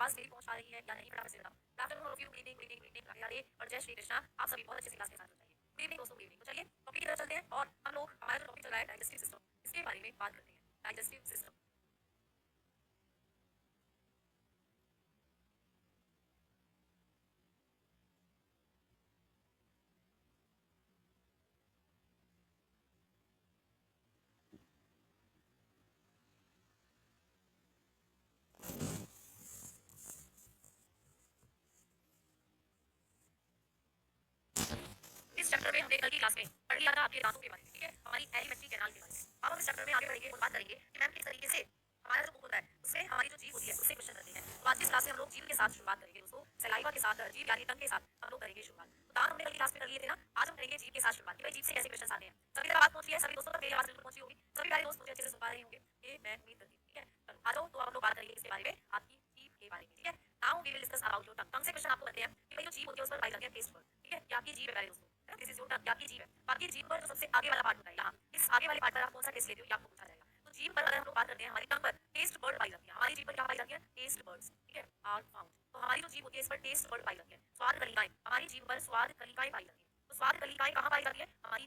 आवाज मेरी पहुंच पा रही है या नहीं फटाफट से बताओ। Good afternoon all of you, good evening, good evening, good evening, Radhe और जय श्री कृष्णा। आप सभी बहुत अच्छे से क्लास के साथ जुड़ जाइए। गुड इवनिंग दोस्तों, गुड इवनिंग। तो चलिए टॉपिक की तरफ चलते हैं और हम लोग हमारा जो टॉपिक चल रहा है डाइजेस्टिव सिस्टम, इसके बारे में बात करते हैं। Digestive system. इस चैप्टर में हमने कल की क्लास में पढ़ लिया था आपके दांतों के बारे में, ठीक है, हमारी एलिमेंट्री कैनाल के बारे में। अब हम इस चैप्टर में आगे बढ़ेंगे और बात करेंगे कि मैम किस तरीके से हमारा जो मुंह होता है उससे हमारी जो जीभ होती है उससे क्वेश्चन करते हैं। तो आज की क्लास में हम लोग जीभ के साथ शुरुआत करेंगे दोस्तों, सलाइवा के साथ, जीभ यानी टंग के साथ हम लोग करेंगे शुरुआत। तो दांत हमने कल की क्लास में कर लिए थे ना, आज हम करेंगे जीभ के साथ शुरुआत कि भाई जीभ से कैसे क्वेश्चन आते हैं। सभी तक बात पहुंची है, सभी दोस्तों तक मेरी आवाज बिल्कुल पहुंची होगी, सभी प्यारे दोस्त मुझे अच्छे से सुन पा रहे होंगे, ये मैं उम्मीद करती हूँ, ठीक है। चलो आ जाओ, तो हम लोग बात करेंगे इसके बारे में, आपकी जीभ के बारे में, ठीक है। Now we will discuss about your tongue. Tongue से क्वेश्चन आपको बनते हैं कि भाई जो जीभ होती है उस पर पाई जाती है टेस्ट बड, ठीक है, ये आपकी जीभ है प्यारे दोस्तों। दिस इज योर टंग, आपकी जीभ है। बाकी जीभ पर जो सबसे आगे वाला पार्ट होता है, यहाँ इस आगे वाले पार्ट पर आप कौन सा टेस्ट लेते हो ये आपको पूछा जाएगा। तो जीभ पर अगर हम लोग बात करते हैं, हमारी टंग पर टेस्ट बर्ड पाई जाती है, हमारी जीभ पर क्या पाई जाती है, टेस्ट बर्ड्स, ठीक है, आर फाउंड। तो हमारी जो जीभ होती है इस पर टेस्ट बर्ड पाई जाती है, स्वाद कलिकाएं, हमारी जीभ पर स्वाद कलिकाएं पाई जाती है। तो स्वाद कलिकाएं कहाँ पाई जाती है, हमारी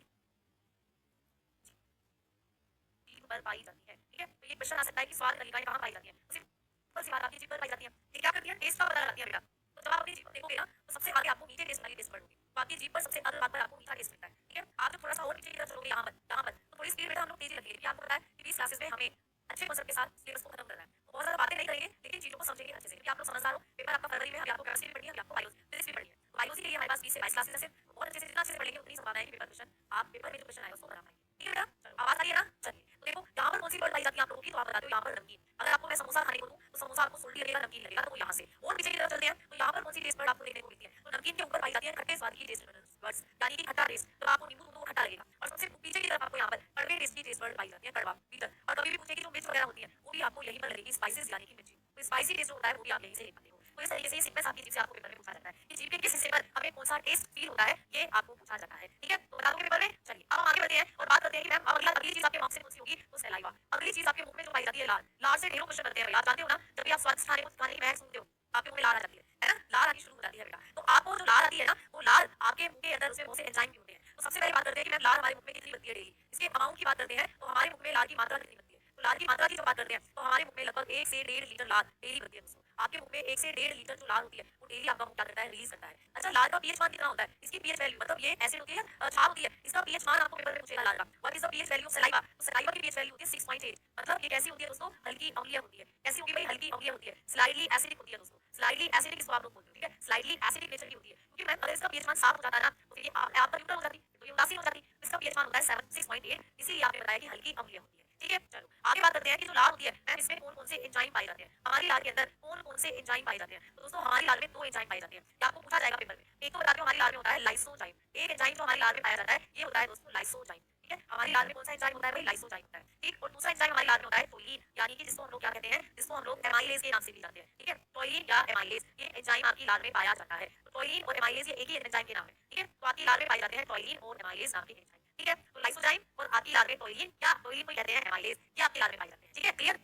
जीभ पर पाई जाती है, ठीक है। तो ये क्वेश्चन आ सकता है कि स्वाद कलिकाएं कहाँ पाई जाती है। तो सिंपल सी बात, आपकी जीभ पर पाई जाती है। ये क्या करती है, टेस्ट का पता लगाती है बेटा। तो जब आप अपनी जीभ को देखोगे ना तो सबसे आगे आपको मीठे टेस्ट वाली टेस्ट बर्ड होगी। तो आपकी जीभ पर सबसे आगे बात पर आपको मीठा टेस्ट मिलता है, ठीक है। आप जब थोड़ा सा और पीछे की तरफ चलोगे, यहाँ पर तो थोड़ी स्पीड में हम लोग तेजी रखेंगे, क्योंकि आपको पता है कि 20 क्लासेस में हमें अच्छे कॉन्सेप्ट के साथ सिलेबस को खत्म करना है। तो बहुत ज्यादा बातें नहीं करेंगे, लेकिन चीजों को समझेंगे अच्छे से, क्योंकि आप लोग समझदार हो। पेपर आपका फरवरी में है, अभी आपको केमिस्ट्री भी पढ़नी है, अभी आपको बायोलॉजी फिजिक्स भी पढ़नी है। तो बायोलॉजी के लिए हमारे पास 20 से 22 क्लासेस है। बहुत अच्छे से, जितना अच्छे से पढ़ेंगे उतनी संभावना है कि पेपर क्वेश्चन आप पेपर में जो क्वेश्चन आएगा उसको बना पाएंगे, ठीक है बेटा। चलो आवाज आ रही है ना, चलिए। तो देखो यहाँ पर कौन सी वर्ड पाई जाती है आप लोगों की, तो आप बताते हो यहाँ पर नमकीन। अगर आपको मैं समोसा खाने को दूं तो समोसा आपको सोल्टी लगेगा, नमकीन लगेगा। तो यहाँ से और पीछे की तरफ चलते हैं, तो यहाँ पर कौन सी टेस्ट बर्ड आपको देखने को मिलती है, तो नमकीन के ऊपर पाई जाती है खट्टे स्वाद की टेस्ट बर्ड्स, यानी कि खट्टा टेस्ट। तो आपको नींबू तो खट्टा लगेगा। और सबसे पीछे की तरफ आपको यहाँ पर कड़वे टेस्ट की टेस्ट बर्ड पाई जाती है, कड़वा, बीटर। और कभी भी पूछे कि जो मिर्च वगैरह होती है वो भी आपको यहीं पर लगेगी, स्पाइसेस यानी कि मिर्ची। तो स्पाइसी टेस्ट होता है वो भी आप यहीं से ले पाते हो। तो इस तरीके से ये सीक्वेंस आपकी जीभ से आपको पेपर में पूछा जाता है कि जीभ के किस हिस्से पर हमें कौन सा टेस्ट फील होता है, ये आपको पूछा जाता है, ठीक है। तो बता दोगे पेपर में। चलिए अब हम आगे बढ़ते हैं और बात करते हैं कि मैम अब अगली चीज आपके मार्क्स से कौन सी होगी, तो सलाइवा। अगली चीज आपके मुंह में जो पाई जाती है, लार। लार से ढेरों क्वेश्चन बनते हैं, आप जानते हो ना, जब भी आप स्वादिष्ट खाने की महक सुनते हो आपके मुंह में लार आ जाती है ना, लार आनी शुरू हो जाती है बेटा। तो आपको जो लार आती है ना, वो लार आपके मुंह के अंदर उसमें बहुत से एंजाइम भी होते हैं। तो सबसे पहले बात करते हैं कि मैम लार हमारे मुंह में कितनी बनती है डेली। इसके अमाउंट की बात करते हैं, तो हमारे मुंह में लार की मात्रा कितनी बनती है। तो लार की मात्रा की जब बात करते हैं तो हमारे मुंह में लगभग 1 से 1.5 लीटर लार डेली बनती है दोस्तों। आपके मुंह में 1 से 1.5 लीटर जो लार होती है वो डेली आपका मुंह क्या करता है, रिलीज करता है। अच्छा, लार का पीएच मान कितना होता है, इसकी पीएच वैल्यू, मतलब ये एसिड होती है, क्षार होती है, इसका पीएच मान आपको पेपर में पूछेगा लार का। What is the pH value of saliva. तो सलाइवा की पीएच वैल्यू होती है 6.8। मतलब ये कैसी होती है दोस्तों, हल्की अम्लीय होती है। कैसी होगी भाई, हल्की अम्लीय होती है, स्लाइटली एसिडिक होती है दोस्तों। स्लाइटली एसिडिक इसको आप लोग बोलते हो, ठीक है, स्लाइटली एसिडिक नेचर की होती है। क्योंकि मैम अगर इसका पीएच मान 7 हो जाता है ना तो ये आपका न्यूट्रल हो जाती, तो ये उदासीन हो जाती। इसका पीएच मान होता है 7, 6.8, इसीलिए आपने बताया कि हल्की अम्लीय होती है, ठीक है। चलो आगे बात करते हैं कि जो लार होती है मैम इसमें कौन कौन से एंजाइम पाए जाते हैं, हमारी लार के अंदर कौन कौन से एंजाइम पाए जाते हैं। तो दोस्तों हमारी लार में 2 एंजाइम पाए जाते हैं, ये आपको पूछा जाएगा पेपर में। एक तो बताते हो हमारी लार में होता है लाइसोजाइम, एक एंजाइम जो हमारी लार में पाया जाता है ये होता है दोस्तों लाइसोजाइम, ठीक है। हमारी लार में कौन सा एंजाइम होता है भाई, लाइसोजाइम होता है, ठीक। और दूसरा एंजाइम हमारी लार में होता है टोलिन, यानी कि जिसको हम लोग क्या कहते हैं, जिसको हम लोग एमाइलेज के नाम से भी जानते हैं, ठीक है। टोलिन या एमाइलेज, ये एंजाइम आपकी लार में पाया जाता है। तो टोलिन और एमाइलेज ये एक ही एंजाइम के नाम है, ठीक है। तो आपकी लार में पाए जाते हैं टोलिन और एमाइलेज नाम के एंजाइम, ठीक है। तो लाइसोजाइम और आपकी लार में टोलिन या टोलिन को कहते हैं एमाइलेज, ये आपकी लार में पाए जाते हैं, ठीक है, क्लियर।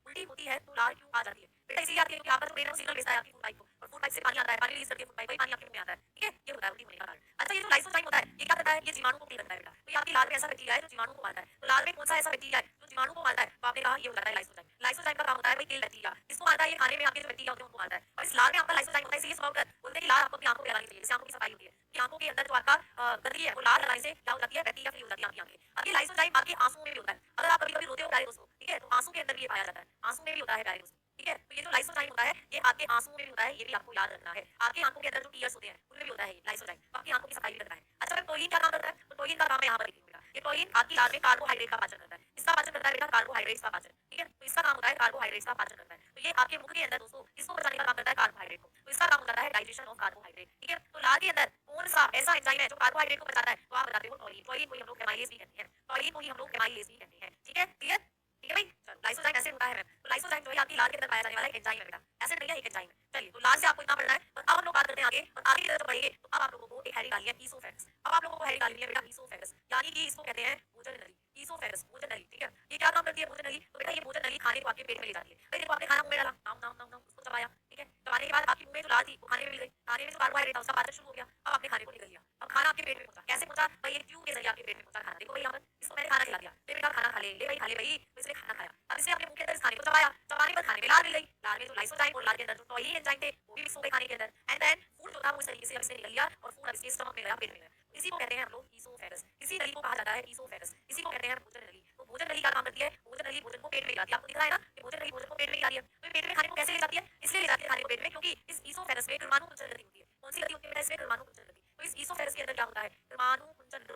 उल्टी होती है तो लार क्यों आ जाती है बेटा, इसीलिए आती है क्योंकि आपका जो ब्रेन है वो सिग्नल भेजता है आपकी फूड पाइप को, और फूड पाइप से पानी आता है, पानी रिलीज करके फूड पाइप, वही पानी आपके मुंह में आता है, ठीक है, ये होता है उल्टी होने का कारण। अच्छा, ये जो लाइसोजाइम होता है ये क्या करता है, ये जीवाणु को किल करता है बेटा। तो ये आपकी लार में ऐसा बैक्टीरिया है जो जीवाणु को मारता है। तो लार में कौन सा ऐसा बैक्टीरिया है जो जीवाणु को मारता है, तो आपने कहा ये हो जाता है लाइसोजाइम। लाइसोजाइम का काम होता है भाई किल बैक्टीरिया, किसको मारता है, ये खाने में आपके जो बैक्टीरिया होते हैं उनको मारता है। और इस लार में आपका लाइसोजाइम होता है, इसलिए स्वभाव बोलते हैं कि लार आपको अपनी आंखों पे लगानी चाहिए, जैसे आंखों की सफाई होती है कि आंखों के अंदर जो आपका गंदगी है वो लार लगाने से क्या हो जाती है, बैक्टीरिया फ्री हो जाती है आपकी आंखें। अब ये लाइसोजाइम आपकी आंसू में भी होता है, अगर आप कभी कभी रोते हो प्यारे दोस्तों, ठीक है, तो आंसू के अंदर भी ये पाया जाता है, आंसू में भी होता है प्यारे दोस्तों, ठीक है। तो ये जो लाइसोजाइम होता है ये आपके आंसू में भी होता है, ये भी आपको याद रखना है। आपकी आंखों के अंदर जो टीयर्स होते हैं उनमें भी होता है लाइसोजाइम, तो आपकी आंखों की सफाई भी करता है। अच्छा, मैं टोलिन क्या काम करता है, तो टोलिन का काम है यहाँ पर लिखूंगा। ये टोलिन आपकी लार में कार्बोहाइड्रेट का पाचन करता है, इसका पाचन करता है बेटा कार्बोहाइड्रेट्स का पाचन, ठीक है। तो इसका काम होता है कार्बोहाइड्रेट्स का पाचन करता है। तो ये आपके मुख के अंदर दोस्तों इसको पचाने का काम करता है कार्बोहाइड्रेट को, तो इसका काम हो जाता है डाइजेशन ऑफ कार्बोहाइड्रेट, ठीक है। तो लार के अंदर कौन सा ऐसा एंजाइम है जो कार्बोहाइड्रेट को पचाता है, तो आप बताते हो टोलिन। टोलिन को ही हम लोग एमाइलेज भी कहते हैं, टोलिन को ही हम लोग एमाइलेज भी कहते हैं, ठीक है, क्लियर, ठीक है भाई। चलो लाइसोजाइम ऐसे होता है मैम, तो लाइसोजाइम जो है आपकी लार के अंदर पाया जाने वाला एक एंजाइम है बेटा, ऐसे नहीं है, एक एंजाइम है। चलिए तो लार से आपको इतना पढ़ना है, और अब हम लोग बात करते हैं आगे, और आगे की तरफ बढ़ेंगे तो अब आप लोगों को एक हैरी डालनी है ईसोफेगस। अब आप लोगों को हैरी डालनी है बेटा ईसोफेगस, यानी कि इसको कहते हैं भोजन नली, ईसोफेगस भोजन नली, ठीक है। ये क्या काम करती है भोजन नली, तो बेटा ये भोजन नली खाने को आपके पेट में ले जाती है। भाई देखो आपने खाना मुंह में डाला, नाम नाम नाम नाम उसको चबाया, ठीक है, चबाने के बाद आपके मुंह में जो लार थी वो खाने में मिल गई, खाने में जो कार्बोहाइड्रेट था उसका पाचन शुरू हो गया, अब आपने खाने को निकल लिया, अब खाना आपके पेट में पहुंचा, कैसे पहुंचा भाई, एक ट्यूब के जरिए आपके पेट में पहुंचा खाना, देखो भाई यहाँ पर इसको मैंने खाना खिला दिया, ले बेटा खाना खा ले भाई खा ले भाई, तो इसने खाना खाया, अब इसने अपने मुंह के अंदर इस खाने को चबाया, चबाने पर खाने में लार मिल गई, लार में जो लाइसोजाइम और लार के अंदर जो टॉयलिन एंजाइम थे वो भी मिक्स हो गए खाने के अंदर, एंड देन फूड जो था वो इस तरीके से अब इसने निकल लिया और फूड अब इसके स्टमक में गया, पेट में गया, इसी को कहते हैं हम लोग ईसोफेगस, इसी नली को कहा जाता है ईसोफेगस, इसी को कहते हैं भोजन नली। तो भोजन नली क्या काम करती है, भोजन नली भोजन को पेट में गिराती है, आपको दिख रहा है ना कि भोजन नली भोजन को पेट में गिराती है, तो ये पेट में खाने को कैसे ले जाती है, इसलिए ले जाती है खाने को पेट में क्योंकि इस ईसोफेगस में कर्माणु कुंचन गति होती है, कौन सी गति होती है बेटा, इसमें कर्माणु कुंचन गति, तो इस ईसोफेगस के अंदर क्या होता है, कर्माणु कुंचन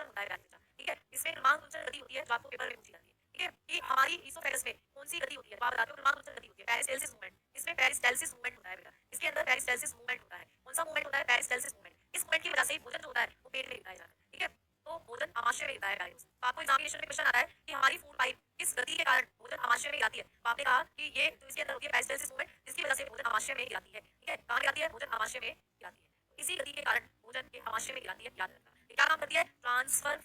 होता है बच्चा, ठीक है, इसमें कर्माणु कुंचन गति होती है जो आपको पेपर में पूछी जाती है, ठीक है, कि हमारी ईसोफेगस में कौन सी गति होती है, तो आप बताते हो कर्माणु कुंचन गति होती है, पेरिस्टालसिस मूवमेंट, इसमें पेरिस्टालसिस मूवमेंट होता है बेटा, इसके अंदर पेरिस्टालसिस मूवमेंट होता है, कौन सा मूवमेंट होता है, पेरिस्टालसिस मूवमेंट, इस मूवमेंट की वजह से भोजन जो होता है वो पेट में गिरता है जाकर, ठीक है, तो भोजन आमाशय में गिरता है गाइस, तो आपको एग्जामिनेशन में क्वेश्चन आता है कि हमारी फूड पाइप किस गति के कारण भोजन आमाशय में गिराती है, तो आपने कहा कि ये तो इसके अंदर होती है पेरिस्टालसिस मूवमेंट जिसकी वजह से भोजन आमाशय में गिराती है, ठीक है, कहाँ गिराती है, भोजन आमाशय में गिराती है, तो इसी गति के कारण भोजन के आमाशय में गिराती है, याद रखना, ये क्या काम करती है, ट्रांसफर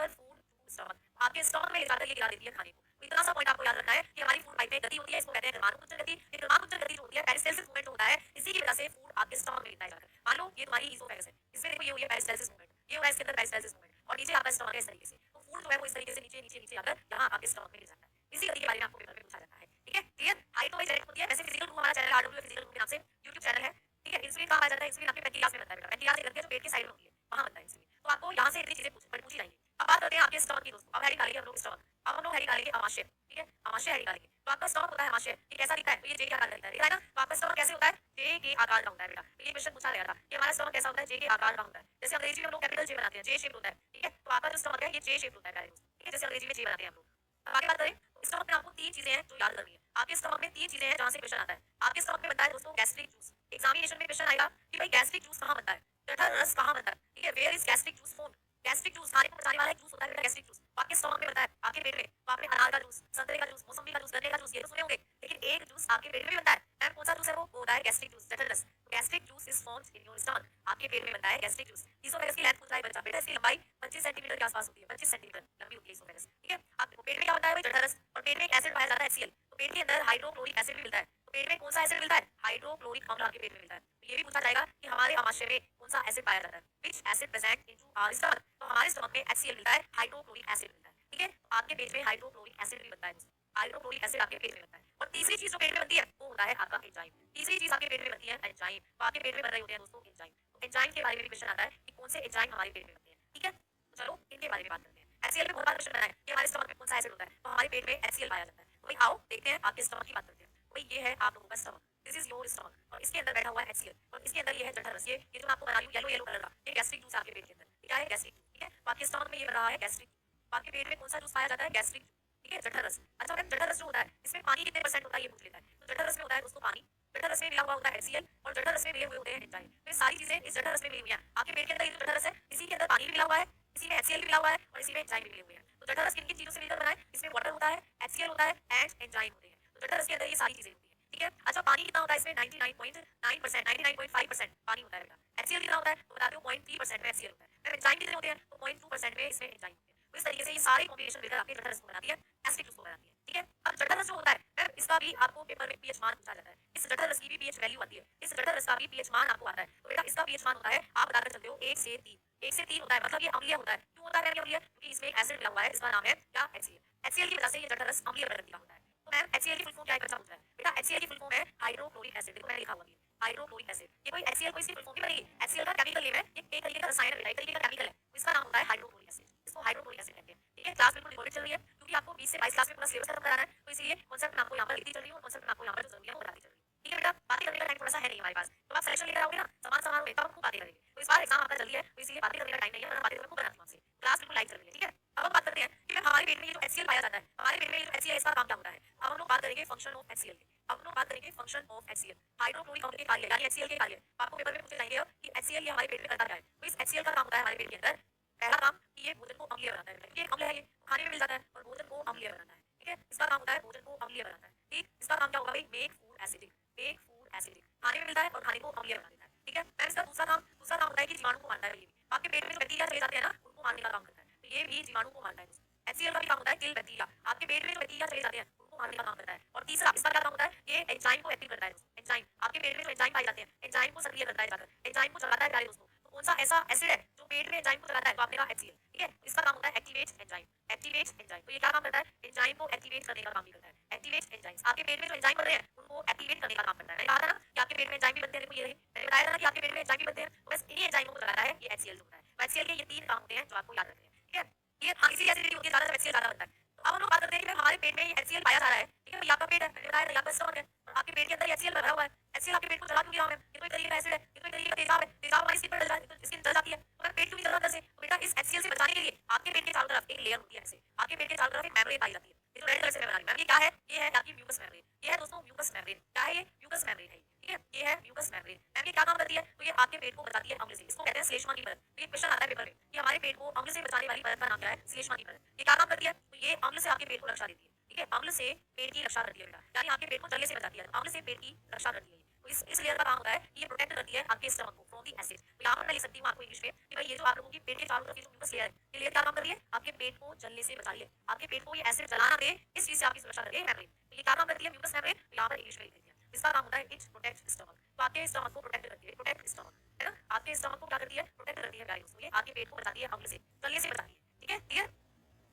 फूड टू स्टमक, आपके स्टमक में जाकर ये गिरा देती है खाने को, तो इतना सा पॉइंट आपको याद रखना है कि हमारी फूड पाइप में गति होती है, इसको कहते हैं कर्माणु कुंचन गति, ये कर्माणु कुंचन गति जो होती है पेरिस्टालसिस मूवमेंट होता है, इसी की वजह से फूड आपके स्टमक में गिरता है जाकर, मान लो ये तुम्हारी ईसोफेगस है, इसमें देखो ये हुई है पेरिस्टालसिस मूवमेंट, ये हो रहा है इसके अंदर पेरिस्टालसिस मूवमेंट और नीचे आपका स्टमक है इस तरीके से, तो फूड जो है वो इस तरीके से नीचे नीचे नीचे आकर यहाँ आपके स्टमक में गिर जाता है, इसी गति के बारे में आपको पेपर में पूछा जाता है, ठीक है, क्लियर, हाइट तो डायरेक्ट होती है, वैसे फिजिकल रूम हमारा चैनल आरडब्ल्यू फिजिकल रूम के नाम से यूट्यूब चैनल है, ठीक है, इंसुलिन कहाँ पाया जाता है, इंसुलिन आपके पेनक्रियास में बनता है बेटा, पेनक्रियास एक जो पेट के साइड में होती है वहाँ बनता है इंसुलिन, तो आपको यहाँ से इतनी चीजें पूछी जाएंगी, अब बात करते हैं आपके स्टमक की दोस्तों, अब है निकालेंगे हम लोग स्टमक, अब हम लोग है निकालेंगे आमाशय, ठीक है, आमाशय है निकालेंगे, तो आपका स्टमक होता है आमाशय, ये कैसा दिखता है, तो ये जे के आकार का दिखता है, दिख रहा है ना, तो आपका स्टमक कैसे होता है, जे के आकार का होता है बेटा, तो ये क्वेश्चन पूछा गया था कि हमारा स्टमक कैसा होता है, जे के आकार का होता है, जैसे अंग्रेजी में हम लोग कैपिटल जे बनाते हैं, जे शेप होता है, ठीक है, तो आपका जो स्टमक है ये जे शेप होता है प्यारे दोस्तों, ठीक है, जैसे अंग्रेजी में जे बनाते हैं हम लोग, अब आगे बात करें, तो स्टमक में आपको तीन चीजें हैं जो याद करनी है, आपके स्टमक में तीन चीजें हैं जहाँ से क्वेश्चन आता है, आपके स्टमक में बनता है दोस्तों गैस्ट्रिक जूस, एग्जामिनेशन में क्वेश्चन आएगा कि भाई गैस्ट्रिक जूस कहाँ बनता है, जठर रस कहाँ बनता है, ठीक है, where is gastric juice found, gastric juice खाने को बचाने वाला एक जूस होता है बेटा गैस्ट्रिक जूस, तो आपके स्टमक में बनता है, आपके पेट में, तो आपने अनार का जूस, संतरे का जूस, मौसम्बी का जूस, गन्ने का जूस ये तो सुने होंगे, लेकिन एक जूस आपके पेट में भी बनता है, मैम कौन सा जूस है वो होता है गैस्ट्रिक जूस, जठर रस, gastric juice is found in your stomach, आपके पेट में बनता है गैस्ट्रिक जूस, इसोफेगस की लेंथ पूछ रहा है बच्चा, बेटा इसकी लंबाई 25 सेंटीमीटर के आसपास होती है, 25 सेंटीमीटर लंबी होती है इसोफेगस, ठीक है, आपको पेट में क्या होता है भाई जठर रस, और पेट में एक एसिड पाया जाता है HCl, तो पेट के अंदर हाइड्रोक्लोरिक एसिड भी मिलता है, तो पेट में कौन सा एसिड मिलता है, हाइड्रोक्लोरिक अम्ल आपके पेट में मिलता है, तो ये भी पूछा जाएगा कि हमारे आमाशय में कौन सा एसिड पाया जाता है, which acid present into our stomach, तो हमारे स्टमक में HCl मिलता है, हाइड्रोक्लोरिक एसिड मिलता है, ठीक है, तो आपके पेट में हाइड्रोक्लोरिक एसिड भी बनता है दोस्तों, हाइड्रोक्लोरिक एसिड आपके पेट में बनता है, और तीसरी चीज जो पेट में बनती है वो होता है आपका एंजाइम, तीसरी चीज आपके पेट में बनती है एंजाइम, तो आपके पेट में बन रहे होते हैं दोस्तों एंजाइम, तो एंजाइम के बारे में भी क्वेश्चन आता है कि कौन से एंजाइम हमारे पेट में बनते हैं, ठीक है, तो चलो इनके बारे में बात करते हैं, HCl में बहुत बार क्वेश्चन बना है कि हमारे स्टमक में कौन सा एसिड होता है, तो हमारे पेट में HCl पाया जाता है, तो भाई आओ देखते हैं आपके स्टमक की बात करते हैं, तो भाई ये है आप लोगों का stomach, this is your stomach, और इसके अंदर बैठा हुआ है HCl, और इसके अंदर ये है जठर रस, ये जो मैं आपको बना रही हूँ येलो येलो कलर का, ये गैस्ट्रिक जूस आपके पेट के अंदर, क्या है गैस्ट्रिक, ठीक है, तो आपके स्टमक में ये बन रहा है गैस्ट्रिक, तो आपके पेट में कौन सा जूस पाया जाता है गैस्ट्रिक, ठीक है, जठर रस, अच्छा मैम जठर रस जो होता है इसमें पानी कितने परसेंट होता है ये पूछ लेता है, तो जठर रस में होता है दोस्तों पानी, जठर रस में मिला हुआ होता है HCl, और जठर रस में मिले हुए होते हैं एंजाइम, तो ये सारी चीजें इस जठर रस में मिली हुई हैं, आपके पेट के अंदर ये जो जठर रस है इसी के अंदर पानी भी मिला हुआ है, इसी में HCl भी मिला हुआ है, और इसी में एंजाइम भी मिले हुए हैं, तो जठर रस किन किन चीजों से मिलकर बना है, इसमें वाटर होता है, HCl होता है एंड एंजाइम होते हैं, तो जठर रस के अंदर ये सारी चीजें होती है, ठीक है, अच्छा पानी कितना होता है इसमें 99.9%, 99.5% पानी होता है बेटा, HCl कितना होता है तो बताते हो 0.3% में HCl होता है, फिर एंजाइम कितने होते हैं तो 0.2% में इसमें एंजाइम होते हैं, तो इस तरीके से ये सारी कॉम्बिनेशन मिलकर आपके जठर रस को बनाती है, एसिडिक जूस को बनाती है, ठीक है, अब जठर रस जो होता है मैम इसका भी आपको पेपर में पीएच मान पूछा जाता है, इस जठर रस की भी पीएच वैल्यू आती है, इस जठर रस का भी पीएच मान आपको आता है, तो बेटा इसका पीएच मान होता है आप बताकर चलते हो 1 से 3, 1 से 3 होता है, मतलब ये अम्लीय होता है, क्यों होता है अम्लीय, क्योंकि इसमें एक एसिड मिला हुआ है इसका नाम है क्या HCl, HCl की वजह से ये जठर रस अम्लीय प्रकृति का होता है, तो मैम HCl की फुल फॉर्म क्या है बच्चा पूछ रहा है, बेटा HCl की फुल फॉर्म है हाइड्रोक्लोरिक एसिड, देखो मैंने लिखा हुआ है हाइड्रोक्लोरिक एसिड, ये कोई HCl कोई सी फुल फॉर्म नहीं बनेगी, HCl का केमिकल नेम है, ये एक तरीके का रसायन है, एक तरीके का केमिकल है, तो इसका नाम होता है हाइड्रोक्लोरिक एसिड, इसको हाइड्रोक्लोरिक एसिड कहते हैं, ठीक है, क्लास बिल्कुल रिकॉर्डेड चल रही है क्योंकि आपको 20 से 22 क्लास में पूरा सिलेबस खत्म कराना है, तो इसलिए कांसेप्ट मैं आपको यहाँ पर लिखती चल रही हूँ और कांसेप्ट मैं आपको यहाँ पर जो जरूरी है वो बताती चल रही हूँ, ठीक है बेटा, बातें करने का टाइम थोड़ा सा है नहीं हमारे पास, तो आप सिलेक्शन लेकर आओगे ना समान समान में तब हम खूब बातें करेंगे, तो इस बार एग्जाम आपका जल्दी है तो इसीलिए बातें करने का टाइम नहीं है, वरना बातें तो मैं खूब बनाती हूँ आपसे, क्लास बिल्कुल लाइव चल रही है, ठीक है, अब हम बात करते हैं कि हमारे पेट में ये जो HCl पाया जाता है, हमारे पेट में ये जो HCl है इसका काम क्या होता है, अब हम लोग बात करेंगे फंक्शन ऑफ HCl की, अब हम लोग बात करेंगे फंक्शन ऑफ HCl, हाइड्रोक्लोरिक अम्ल के कार्य यानी HCl के कार्य, आपको पेपर में पूछे जाएंगे कि HCl ये हमारे पेट में करता क्या है, तो इस HCl का काम होता है हमारे पेट के अंदर, पहला काम कि ये भोजन को अम्लीय बनाता है, ये अम्ल है, ये खाने में मिल जाता है और भोजन को अम्लीय बनाता है, ठीक है, इसका काम होता है भोजन को अम्लीय बनाता है, ठीक, इसका काम क्या होगा भाई make food acidic, make food acidic, खाने में मिलता है और खाने को अम्लीय बना देता है, ठीक है, मैम इसका दूसरा काम होता है कि जीवाणु को मारता है, ये भी आपके पेट में जो बैक्टीरिया चले जाते हैं ना उनको मारने का काम करता है, तो ये भी जीवाणु को मारता है, HCl का भी काम होता है किल बैक्टीरिया, आपके पेट में जो बैक्टीरिया चले जाते हैं उनको मारने का काम करता है, और तीसरा इसका क्या काम होता है ये एंजाइम को एक्टिव करता है, एंजाइम, आपके पेट में जो एंजाइम पाए जाते हैं, एंजाइम को सक्रिय करता है जाकर, एंजाइम को जलाता है प्यारे दोस्तों। तो कौन सा ऐसा एसिड है जो पेट में एंजाइम को जलाता है? तो आपने कहा HCl, ठीक है। इसका काम होता है एक्टिवेट एंजाइम, एक्टिवेट एंजाइम। तो ये क्या काम करता है? एंजाइम को एक्टिवेट करने का काम भी करता है, एक्टिवेट एंजाइम्स। आपके पेट में जो एंजाइम बन रहे हैं उनको एक्टिवेट करने का काम करता है। मैंने कहा था ना कि आपके पेट में एंजाइम भी बनते हैं, देखो ये रहे, मैंने बताया था ना कि आपके पेट में एंजाइम भी बनते हैं, तो बस इन्हीं एंजाइमों को जलाता है ये HCl जो होता है। तो HCl के ये 3 काम होते हैं जो आपको याद रखने हैं, ठीक है। ये हाँ, इसीलिए एसिडिटी होती है ज्यादा जब HCl ज्यादा बनता है। तो अब हम लोग बात करते हैं कि हमारे पेट में ये HCl पाया जा रहा है, ठीक है। ये आपका पेट है, मैंने बताया था, ये आपका स्टमक है, और आपके पेट के अंदर ये HCl भरा हुआ है। HCl आपके पेट को जला क्यों दिया हमने? ये तो एक तरीके का एसिड है, ये तो एक तरीके का तेजाब है, तेजाब हमारी स्किन पर डल जाए तो स्किन जल जाती है, तो हमारा पेट क्यों नहीं जल रहा अंदर से? तो बेटा इस HCl से बचाने के लिए आपके पेट के चारों तरफ एक लेयर होती है, ऐसे आपके पेट के चारों तरफ एक मेम्ब्रेन पाई जाती है। ये जो रेड कलर से मैं बना रही हूँ मैम, ये क्या है? ये है आपकी म्यूकस मेम्ब्रेन। ये है दोस्तों म्यूकस मेम्ब्रेन। क्या है ये? म्यूकस मेम्ब्रेन है, ठीक है। ये है म्यूकस मेम्ब्रेन। मैम ये क्या काम करती है? तो ये आपके पेट को बचाती है अम्ल से। इसको कहते हैं श्लेष्मा की परत। तो ये क्वेश्चन आता है पेपर में कि हमारे पेट को अम्ल से बचाने वाली परत का नाम क्या है? श्लेष्मा की परत। ये क्या काम करती है? तो ये अम्ल से आपके पेट को रक्षा देती है, ठीक है। अम्ल से पेट की रक्षा करती है बेटा, यानी आपके पेट को जलने से बचाती है, अम्ल से पेट की रक्षा करती है। तो इस लेयर का काम होता है कि ये प्रोटेक्ट करती है आपके स्टमक को फ्रॉम द एसिड। तो यहाँ पर मैं लिख सकती हूँ आपको इंग्लिश में कि भाई ये जो आप लोगों की पेट के चारों तरफ की जो म्यूकस लेयर है, ये लेयर क्या काम कर रही है? आपके पेट को जलने से बचा रही है, आपके पेट को ये एसिड जलाना दे, इस चीज से आपकी सुरक्षा कर रही है मेम्ब्रेन। तो ये क्या काम करती है म्यूकस मेम्ब्रेन? तो यहाँ पर इंग्लिश में लिख देती है, इसका काम होता है इट प्रोटेक्ट्स स्टमक। तो आपके स्टमक को प्रोटेक्ट करती है, प्रोटेक्ट स्टमक, है ना। आपके स्टमक को क्या करती है? प्रोटेक्ट करती है प्यारे दोस्तों, ये आपके पेट को बचाती है अम्ल से, जलने से बचाती है, ठीक है। क्लियर?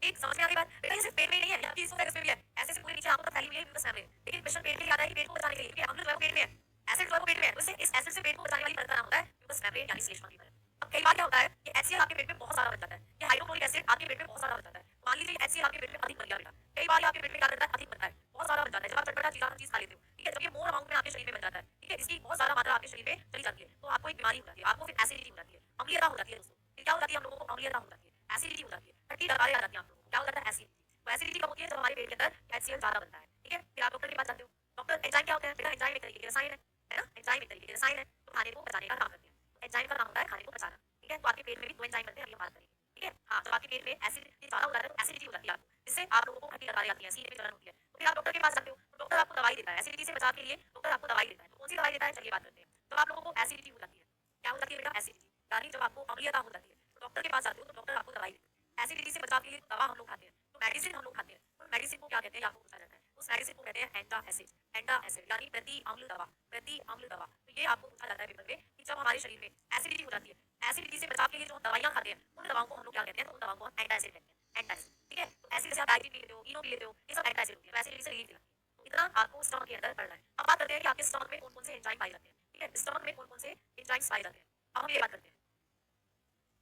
एक समझ में आ गई बात? बेटा ये सिर्फ पेट में ही नहीं है, ये आपकी इसोफेगस में भी है, ऐसे से पूरे नीचे आपको फैली हुई है म्यूकस मेम्ब्रेन। लेकिन क्वेश्चन पेट के लिए आता है कि पेट को बचाने के लिए, क्योंकि अम्ल जो है वो पेट में है, एसिड जो है वो पेट में है, तो इस एसिड से पेट को बचाने वाली परत का नाम होता है म्यूकस मेम्ब्रेन यानी श्लेष्मा की परत। अब कई बार क्या होता है कि HCl आपके पेट में बहुत सारा बन जाता है, ये हाइड्रोक्लोरिक एसिड आपके पेट में बहुत सारा बन जाता है। मान लीजिए HCl आपके पेट में अधिक बन गया बेटा, कई बार ये आपके पेट में क्या करता है? अधिक बनता है, बहुत सारा बन जाता है। जब आप चटपटा चीज खा लेते हो, ठीक है, जब ये मोर अमाउंट में आपके शरीर में बन जाता है, ठीक है, इसकी बहुत ज्यादा मात्रा आपके शरीर में चली जाती है, तो आपको एक बीमारी हो जाती है, आपको फिर एसिडिटी हो जाती है, अम्लीयता हो जाती है दोस्तों। फिर क्या हो जाती है? हम लोगों को अम्लीयता हो जाती है, एसिडिटी हो जाती है, खट्टी डकारें आ जाती है, आप लोगों को क्या हो जाता है? एसिडिटी। तो एसिडिटी कब होती है? जब हमारे पेट के अंदर HCl ज्यादा बनता है, ठीक है। फिर आप डॉक्टर के पास जाते हो, डॉक्टर एंजाइम क्या होते हैं बेटा? एंजाइम एक तरीके के रसायन है ना, एंजाइम एक तरीके के रसायन है, तो खाने को पचाने का काम करते हैं। तो एंजाइम का काम होता है खाने को पचाना, ठीक है। तो आपके पेट में भी 2 एंजाइम बनते हैं, अभी हम बात करेंगे, ठीक है। हाँ, जब आपके पेट में एसिडिटी ज्यादा हो जाता है तो एसिडिटी हो जाती है आपको, जिससे आप लोगों को खट्टी डकारें आती हैं, सीने में जलन होती है। तो फिर आप डॉक्टर के पास जाते हो, तो डॉक्टर आपको दवाई देता है, एसिडिटी से बचाव के लिए डॉक्टर आपको दवाई देता है। तो कौन सी दवाई देता है? चलिए बात करते हैं। जब आप लोगों को एसिडिटी हो जाती है, क्या हो जाती है बेटा? एसिडिटी, यानी जब आपको अम्लीयता हो जाती है, तो डॉक्टर के पास जाते हो तो डॉक्टर आपको दवाई देते हैं। एसिडिटी से बचाव के लिए दवा हम लोग खाते हैं, तो मेडिसिन हम लोग खाते हैं, तो मेडिसिन को क्या कहते हैं? आपको पूछा जाता है, उस मेडिसिन को कहते हैं एंटासिड, एंटासिड यानी प्रति अम्ल दवा, प्रति अम्ल दवा। तो ये आपको पूछा जाता है पेपर में कि जब हमारे शरीर में एसिडिटी हो जाती है, एसिडिटी से बचाव के लिए जो हम दवाइयां खाते हैं, उन दवाओं को हम लोग क्या कहते हैं? तो उन दवाओं को हम एंटासिड कहते हैं, एंटासिड, ठीक है। तो एसिड से आप डाइटिन पी लेते हो, इनो पी लेते हो, ये सब एंटासिड होती है, एसिडिटी से रिलीफ दिलाती है। तो इतना आपको स्टमक के अंदर पड़ रहा है। अब बात करते हैं कि आपके स्टमक में कौन कौन से एंजाइम पाए जाते हैं, ठीक है। स्टमक में कौन कौन से एंजाइम्स पाए जाते हैं, अब हम ये बात करते हैं,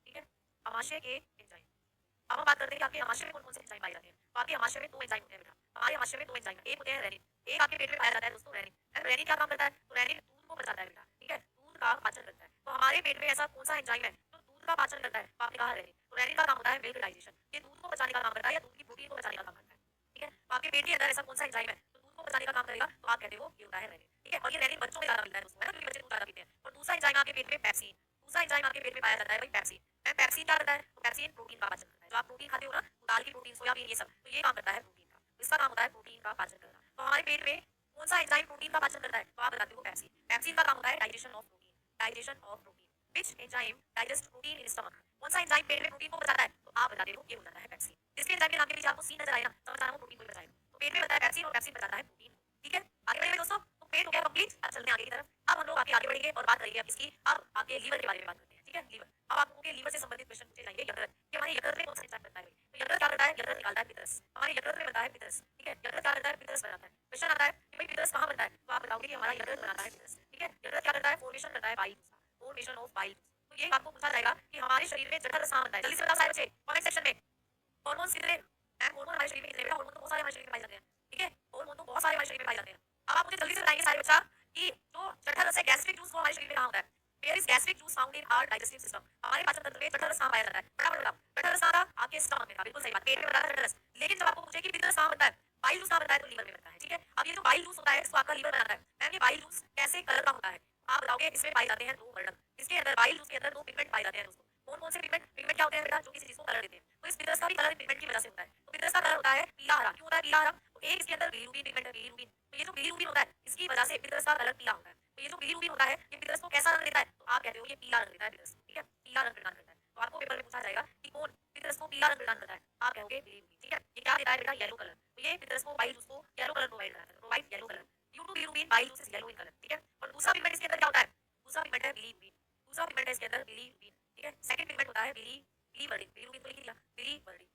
ठीक है। आमाशय के एंजाइम, अब हम बात करते हैं कि आपके आमाशय में कौन कौन से एंजाइम पाए जाते हैं। तो आपके आमाशय में 2 एंजाइम होते हैं बेटा, हमारे आमाशय में 2 एंजाइम, एक होते हैं रेनिन, एक आपके पेट में पाया जाता है दोस्तों रेनिन। रेनिन क्या काम करता है? तो रेनिन दूध को पचाता है बेटा, ठीक है, दूध का पाचन करता है। तो हमारे पेट में ऐसा कौन सा एंजाइम है जो दूध का पाचन करता है? तो आपने कहा रेनिन। तो रेनिन का काम होता है मिल्क डाइजेशन, ये दूध को पचाने का काम करता है या दूध की प्रोटीन को पचाने का काम करता है, ठीक है। तो आपके पेट के अंदर ऐसा कौन सा एंजाइम है जो दूध को पचाने का काम करेगा? तो आप कहते हो ये होता है रेनिन, ठीक है। और ये रेनिन बच्चों में ज्यादा मिलता है दोस्तों, है ना, क्योंकि बच्चे दूध ज्यादा पीते हैं। और दूसरा एंजाइम आपके पेट में पेप्सिन, दूसरा एंजाइम आपके पेट में पाया जाता है भाई पेप्सिन। पेप्सिन क्या करता है? तो पेप्सिन प्रोटीन का पाचन करता है, जो आप प्रोटीन खाते हो ना, तो दाल की प्रोटीन, सोयाबीन, ये सब, तो ये काम करता है प्रोटीन का, तो इसका काम होता है प्रोटीन का पाचन करना। तो हमारे पेट में कौन सा एंजाइम प्रोटीन का पाचन करता है? तो आप बताते हो पेप्सिन। पेप्सिन का काम होता है digestion of protein, digestion of protein. Which enzyme digest protein in stomach? कौन सा एंजाइम पेट में प्रोटीन को पचाता है? तो आप बताते हो ये होता है पेप्सिन। जिसके एंजाइम के नाम के पीछे आपको सी नजर आएगा, समझ आना वो प्रोटीन को ही पचाएगा। तो पेट में बनता है पेप्सिन और पेप्सिन पचाता है प्रोटीन, ठीक है। आगे बढ़ेंगे दोस्तों, तो पेट हो गया कंप्लीट। अब चलते हैं आगे की तरफ। अब हम लोग आगे बढ़ेंगे और बात करेंगे अब इसकी, अब आपके लीवर के बारे में बात करते हैं, ठीक है। लीवर, अब आप लोगों के लीवर से संबंधित क्वेश्चन पूछे जाएंगे। यकृत, कि हमारे यकृत में कौन सा एंजाइम बनता है? तो यकृत क्या करता है? यकृत निकालता है पित्तरस, हमारे यकृत में बनता है पित्तरस, ठीक है। यकृत क्या करता है? पित्तरस बनाता है। क्वेश्चन आता है कि भाई पित्तरस कहाँ बनता है? तो आप बताओगे कि हमारा यकृत बनाता है पित्तरस, ठीक है। यकृत क्या करता है? फॉर्मेशन करता है बाइल का, फॉर्मेशन ऑफ बाइल। तो ये आपको पूछा जाएगा कि हमारे शरीर में जठर रस कहाँ बनता है? जल्दी से बताओ सारे बच्चे कमेंट सेक्शन में। हार्मोन्स कितने? मैम हार्मोन हमारे शरीर में कितने? बेटा हार्मोन तो बहुत सारे हमारे शरीर में पाए जाते हैं, ठीक है, हार्मोन तो बहुत सारे हमारे शरीर में पाए जाते हैं। अब आप मुझे जल्दी से बताएंगे सारे बच्चा कि जो जठर रस है, गैस्ट्रिक जूस, वो हमारे शरीर में कहाँ होता है? Where is gastric juice found in our digestive system? हमारे पाचन तंत्र में जठर रस कहाँ पाया जाता है? फटाफट बताओ। जठर रस कहाँ था? आपके स्टमक में था, बिल्कुल सही बात, पेट में बना था जठर रस। लेकिन जब आपको पूछे कि पित्त रस कहाँ बनता है, बाइल जूस कहाँ बनता है, तो लीवर में बनता है, ठीक है। अब ये जो बाइल जूस होता है इसको आपका लीवर बनाता है। मैम ये बाइल जूस कैसे कलर का होता है? आप बताओगे इसमें पाए जाते हैं 2 वर्णक, इसके अंदर बाइल जूस के अंदर 2 पिगमेंट पाए जाते हैं दोस्तों। कौन कौन से पिगमेंट? पिगमेंट क्या होते हैं बेटा? जो किसी चीज को कलर देते हैं। तो इस पित्तरस का भी कलर पिगमेंट की वजह से होता है। तो पित्तरस का कलर होता है पीला हरा। क्यों होता है पीला हरा? तो एक इसके अंदर बिलिरुबिन पिगमेंट है, बिलिरुबिन। तो ये जो बिलिरुबिन होता है इसकी वजह से पित्तरस का कलर पीला होता है। तो ये जो बिलिरुबिन होता है ये पित्तरस को कैसा रंग देता है? तो आप कहते हो ये पीला रंग देता है पित्तरस, ठीक है, पीला रंग प्रदान करता है। तो आपको पेपर में पूछा जाएगा कि कौन पित्तरस को पीला रंग प्रदान करता है? आप कहोगे बिलिरुबिन, ठीक है। ये क्या देता है बेटा? Yellow colour. तो ये पित्तरस को, बाइल जूस को येलो कलर प्रोवाइड कराता है, provide yellow colour. Due to bilirubin bile juice is yellow in colour, ठीक है। और दूसरा पिगमेंट इसके अंदर क्या होता है, दूसरा पिगमेंट है बिलीरुबिन, दूसरा पिगमेंट है इसके अंदर बिलीरुबिन, ठीक है। सेकंड पिगमेंट होता है बिलीवर्डिन, बिलीरुबिन तो लिख लिया, बिलीवर्डिन,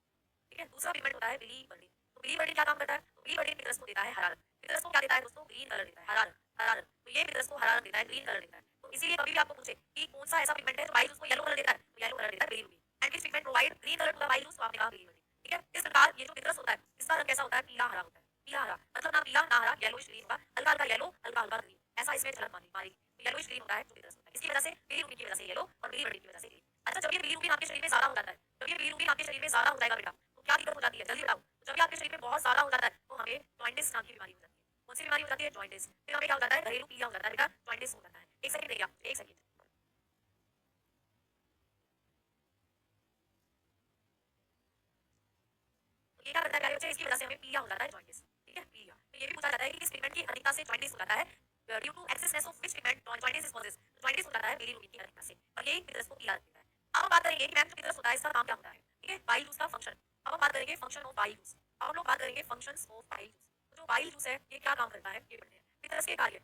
ठीक है। दूसरा पिगमेंट होता है बिलीवर्डिन। तो बिलीवर्डिन क्या काम करता है, तो बिलीवर्डिन पितरस को देता है हरा रंग, पितरस को क्या देता है दोस्तों, ग्रीन कलर देता है, हरा रंग, हरा रंग। तो ये पितरस को हरा रंग देता है, ग्रीन कलर देता है। तो इसीलिए कभी भी आपको पूछे कि कौन सा ऐसा पिगमेंट है जो बाइल उसको येलो कलर देता है, तो येलो कलर देता है bilirubin. And which pigment provide green colour to the bile तो आपने कहा बिलीवर्डिन, ठीक है। इस प्रकार ये जो पितरस होता है इसका रंग कैसा होता है, पीला हरा होता है, पीला हरा मतलब ना पीला ना हरा, येलोइश ग्रीन होगा, हल्का हल्का येलो, हल्का हल्का ग्रीन, ऐसा इसमें झलक मारेगी। तो येलोइश ग्रीन होता है जो पितरस होता है, इसकी वजह से बिलीरुबिन की वजह से येलो और बिलीवर्डिन की वजह से ग्रीन। अच्छा, जब ये बिलीरुबिन आपके शरीर में ज्यादा हो जाता है, जब ये बिलीरुबिन आपके शरीर में ज्यादा हो जाएगा बेटा, तो क्या दिक्कत हो जाती है, जल्दी बताओ। जब ये आपके शरीर में बहुत ज्यादा हो जाता है तो हमें जॉइंटिस नाम की बीमारी हो जाती है। कौन सी बीमारी हो जाती है, जॉइंटिस। फिर हमें क्या हो जाता है, घरेलू पीलिया हो जाता है बेटा, जॉइंटिस हो जाता है। एक सेकंड देखिए, एक सेकंड। तो ये क्या करता है प्यारे बच्चे, इसकी वजह से हमें पीलिया हो जाता है, जॉइंटिस, ठीक है, पीलिया। तो ये भी पूछा जाता है कि किस पिगमेंट की अधिकता से जॉइंटिस हो जाता है, due to excessness of which pigment jaundice is causes. Jaundice हो जाता है बिलीरुबिन की अधिकता से, और यही पितरस को पीला देता है। अब हम बात करेंगे कि मैम जो पितरस होता है इसका काम क्या होता है, ठीक है, बाइल जूस का फंक्शन। अब हम बात करेंगे फंक्शन ऑफ बाइल जूस। अब हम लोग बात करेंगे फंक्शंस ऑफ बाइल जूस। तो जो बाइल जूस है ये क्या काम करता है, ये पढ़ते हैं। पितरस के कार्य,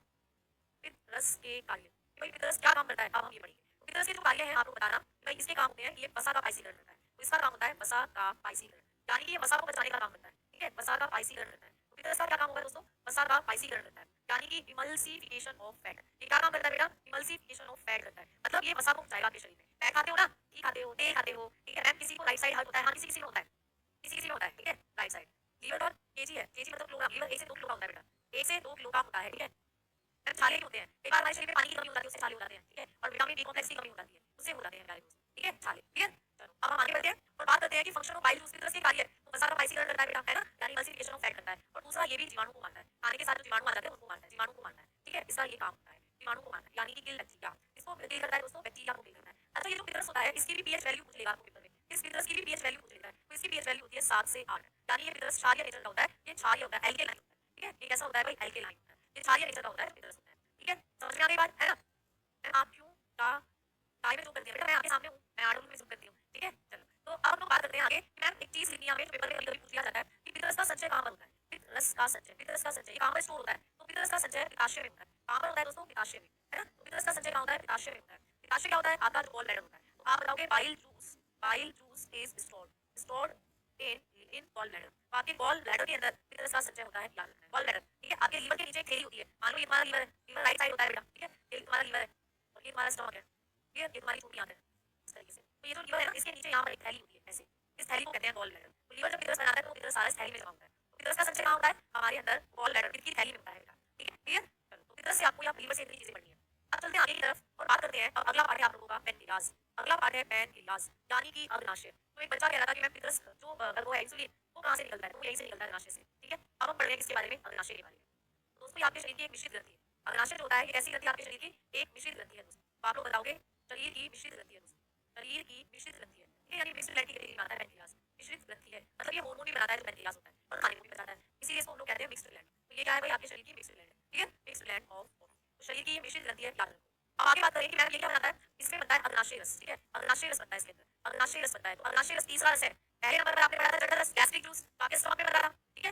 पितरस के कार्य, कि भाई पितरस क्या काम करता है, अब हम ये पढ़ेंगे। तो पितरस के जो कार्य हैं आपको बताना कि भाई इसके काम होते हैं कि ये वसा का पाइसीकरण करता है। तो इसका काम होता है वसा का पाइसीकरण, यानी कि ये वसा को बचाने का काम करता है, ठीक है, वसा का पाइसीकरण करता है। तो पितरस का क्या काम होगा दोस्तों, वसा का पाइसीकरण करता है, यानी कि इमल्सिफिकेशन ऑफ फैट। ये क्या काम करता है बेटा, इमल्सिफिकेशन ऑफ फैट करता है, मतलब ये वसा को बचाएगा आपके शरीर में। फैट खाते हो ना, घी खाते हो, तेल खाते हो, ठीक है मैम। किसी को राइट साइड हर्ट होता है, हाँ किसी किसी में होता है, किसी किसी में होता है, ठीक है, राइट साइड। लीवर और केजी है, केजी मतलब किलोग्राम, लीवर 1 से 2 किलो का होता है बेटा, 1 से 2 किलो का होता है, ठीक है। छाले होते हैं, कई बार हमारे शरीर में पानी की कमी हो जाती है, उससे छाले हो जाते हैं, ठीक है। और विटामिन बी कॉम्प्लेक्स की कमी हो जाती है, उससे हो जाते हैं हमारे दोस्त, ठीक है, छाले, ठीक है। चलो अब हम आगे बढ़ते हैं और बात करते हैं कि फंक्शन ऑफ बाइल जूस की तरह से कार्य है। तो वसा का पाइसीकरण करता है बेटा, है ना, यानी एमल्सिफिकेशन ऑफ फैट करता है। और दूसरा ये भी जीवाणु को मारता है, खाने के साथ जो जीवाणु आ जाते हैं उनको मारता है, जीवाणु को मारता है, ठीक है, इसका ये काम होता है, जीवाणु को मारना, यानी कि किल बैक्टीरिया, इसको किल करता है दोस्तों, बैक्टीरिया को किल करता है। अच्छा, ये जो पितरस होता है इसकी भी पीएच वैल्यू पूछ लेगा आपको पेपर में, इस पितरस की भी पीएच वैल्यू पूछ लेता है। तो इसकी पीएच वैल्यू होती है 7 से 8, यानी ये पितरस क्षारीय नेचर का होता है, ये क्षारीय होता है, एल्केलाइन होता है, ठीक है। ये कैसा होता है भाई, एल्केलाइन होता है, ये क्षारीय नेचर का होता है, पितरस होता है, ठीक है। समझ में आ गई बात, है ना। मैं आप क्यों का टाइम में जूम करती है बेटा, मैं आपके सामने हूँ, मैं आडोल में जूम करती हूँ, ठीक है। चलो तो अब हम लोग बात करते हैं आगे कि मैम एक चीज लिखनी है हमें जो पेपर में कभी कभी पूछ लिया जाता है कि पितरस का संचय कहाँ पर होता है। पितरस का संचय, पितरस का संचय कहाँ पर स्टोर होता है, तो पितरस का संचय पिताशय में होता है। कहाँ पर होता है दोस्तों, पिताशय में, है ना। तो पितरस का संचय कहाँ होता है, पिताशय में होता है। पिताशय क्या होता है, आपका जो गॉल ब्लैडर होता है। तो आप बताओगे bile juice is stored in in gall bladder. तो आपके गॉल ब्लैडर के अंदर पितरस का संचय होता है, याद रखना है, गॉल ब्लैडर, ठीक है। आपके लीवर के नीचे एक थैली होती है, मान लो ये तुम्हारा लीवर है, लीवर राइट साइड होता है बेटा, ठीक है, ये तुम्हारा लीवर है और ये तुम्हारा स्टमक है, ये तुम्हारी छोटी आंत है, इस तरीके से। तो ये जो लीवर है ना, इसके नीचे यहाँ पर एक थैली होती है ऐसे, इस थैली को कहते हैं गॉल ब्लैडर। तो लीवर जब पितरस बनाता है तो पितरस सारा इस थैली में जमा होता है। तो पितरस का संचय कहाँ होता है, हमारे अंदर गॉल ब्लैडर की थैली में होता है बेटा, ठीक है, क्लियर। चलो तो पितरस से आपको यहाँ लीवर से इतनी चीजें पढ़नी है। अब चलते हैं आगे की तरफ और बात करते हैं। अब अगला पार्ट है आप लोगों का पेनक्रियाज, अगला पार्ट है पेनक्रियाज, यानी कि अग्नाशय। तो एक बच्चा कह रहा था कि मैं पितरस जो वो है इंसुलिन वो कहाँ से निकलता है, तो वो यहीं से निकलता है, अग्नाशय से, ठीक है। अब हम पढ़ रहे हैं किसके बारे में, अग्नाशय के बारे में। तो दोस्तों ये आपके शरीर की एक मिश्रित ग्रंथि है। अग्नाशय जो होता है ये ऐसी ग्रंथि आपके शरीर की एक मिश्रित ग्रंथि है दोस्तों। तो आप लोग बताओगे शरीर की मिश्रित ग्रंथि है दोस्तों, शरीर की मिश्रित ग्रंथि है, ठीक है, यानी मिक्स्ड ब्लड की कैटेगरी में आता है पेनक्रियाज। मिश्रित ग्रंथि है मतलब ये हार्मोन भी बनाता है जो पेनक्रियाज होता है और खाने को भी पचाता है, इसीलिए इसको हम लोग कहते हैं मिक्स्ड ग्लैंड। तो ये क्या है भाई, आपके शरीर की मिक्स्ड ग्लैंड है, ठीक है, मिक्स्ड ग्लैंड ऑफ बॉडी। तो शरीर की ये मिश्रित ग्रंथि है, याद रखो। अब आगे बात करें कि मैम ये क्या बनाता है, इसमें बनता है अग्नाशय रस, ठीक है, अग्नाशय रस बनता है इसके अंदर, अग्नाशय रस बनता है। तो अग्नाशय रस तीसरा रस है। पहले नंबर पर आपने पढ़ा था जठर रस, गैस्ट्रिक जूस, तो आपके स्टमक में बना था, ठीक है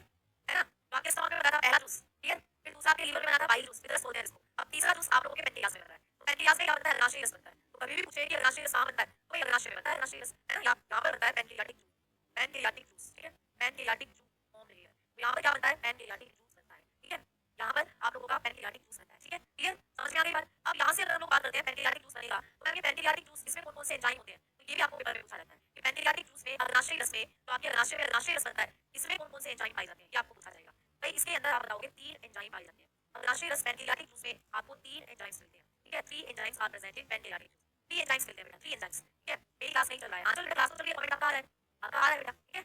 ना, तो आपके स्टमक में बना था पहला जूस, ठीक है। फिर दूसरा आपके लीवर में बना था बाइल जूस, पितरस बोलते हैं इसको। अब तीसरा जूस आप लोगों के पेनक्रियाज में बन रहा है। तो पेनक्रियाज में क्या बनता है, अग्नाशय रस बनता है। तो कभी भी पूछे कि अग्नाशय रस कहाँ बनता है, तो ये अग्नाशय में बनता है, अग्नाशय रस, है ना, यहाँ पर बनता है पेनक्रियाटिक जूस, पेनक्रियाटिक जूस, ठीक है, पेनक्रियाटिक जूस फॉर्म लेयर। तो यहाँ पर क्या बनता है, पेनक्रियाटिक जूस बनता है, ठीक है। यहाँ पर आप लोगों का पेनक्रियाटिक जूस बनता है, ठीक है, क्लियर, समझ में आ गई बात। अब यहाँ से अगर हम लोग बात करते हैं पेनक्रियाटिक जूस बनेगा, तो मैम ये पेनक्रियाटिक जूस इसमें कौन कौन से एंजाइम होते हैं, तो ये भी आपको पेपर में पूछा जाता है कि पेनक्रियाटिक जूस में अग्नाशय रस में, तो आपके अग्नाशय में अग्नाशय रस बनता है, इसमें कौन कौन से एंजाइम पाए जाते हैं, ये आपको पूछा जाएगा। भाई इसके अंदर आप बताओगे 3 एंजाइम पाए जाते हैं। अग्नाशय रस पेनक्रियाटिक जूस में आपको 3 एंजाइम्स मिलते हैं, ठीक है, 3 enzymes are present in pancreatic juice. 3 enzymes मिलते हैं बेटा, 3 एंजाइम्स, ठीक है। मेरी क्लास नहीं चल रहा है, हाँ चल बेटा क्लास तो चल रही है, कमेंट आपका आ रहा है, आपका आ रहा है बेटा, ठीक है।